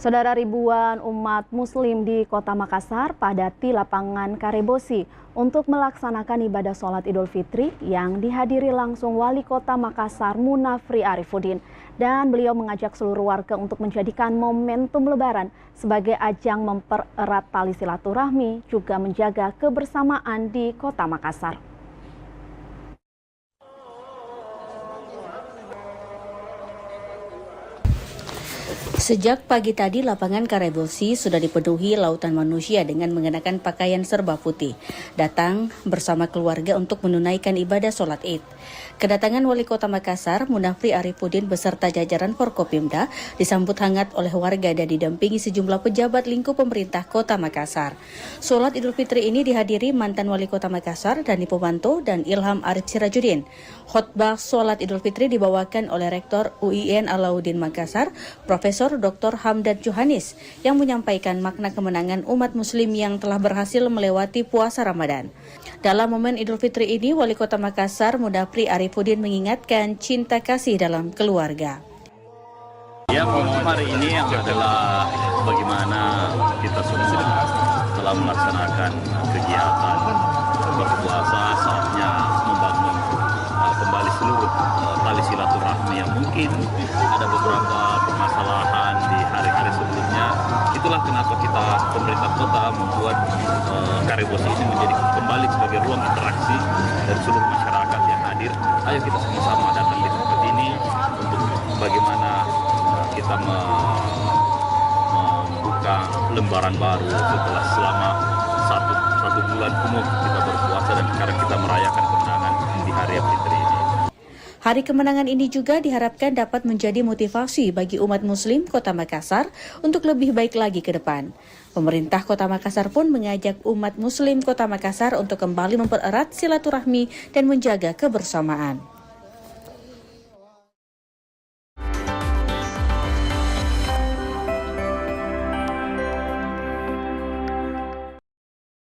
Saudara, ribuan umat muslim di Kota Makassar padati lapangan Karebosi untuk melaksanakan ibadah sholat Idul Fitri yang dihadiri langsung Wali Kota Makassar Munafri Arifuddin. Dan beliau mengajak seluruh warga untuk menjadikan momentum Lebaran sebagai ajang mempererat tali silaturahmi, juga menjaga kebersamaan di Kota Makassar. Sejak pagi tadi, lapangan Karebosi sudah dipenuhi lautan manusia dengan mengenakan pakaian serba putih, datang bersama keluarga untuk menunaikan ibadah sholat Id. Kedatangan Wali Kota Makassar, Munafri Arifuddin beserta jajaran Forkopimda disambut hangat oleh warga dan didampingi sejumlah pejabat lingkup pemerintah Kota Makassar. Sholat Idul Fitri ini dihadiri mantan Wali Kota Makassar, Dani Pomanto dan Ilham Arif Sirajudin. Khotbah sholat Idul Fitri dibawakan oleh Rektor UIN Alauddin Makassar, Profesor Dr. Hamdan Johanis, yang menyampaikan makna kemenangan umat muslim yang telah berhasil melewati puasa Ramadan. Dalam momen Idul Fitri ini, Wali Kota Makassar Munafri Arifuddin mengingatkan cinta kasih dalam keluarga. Ya, momentum hari ini yang adalah bagaimana kita semua telah melaksanakan kegiatan berpuasa, saatnya membangun kembali seluruh tali silaturahmi yang mungkin ada beberapa permasalahan di hari-hari sebelumnya. Itulah kenapa kita pemerintah kota membuat Karebosi ini menjadi kembali sebagai ruang interaksi dari seluruh masyarakat yang hadir. Ayo kita sama-sama datang di tempat ini untuk bagaimana kita membuka lembaran baru setelah selama satu bulan penuh kita berpuasa, dan sekarang kita merayakan kemenangan di hari Fitri ini. Hari kemenangan ini juga diharapkan dapat menjadi motivasi bagi umat muslim Kota Makassar untuk lebih baik lagi ke depan. Pemerintah Kota Makassar pun mengajak umat muslim Kota Makassar untuk kembali mempererat silaturahmi dan menjaga kebersamaan.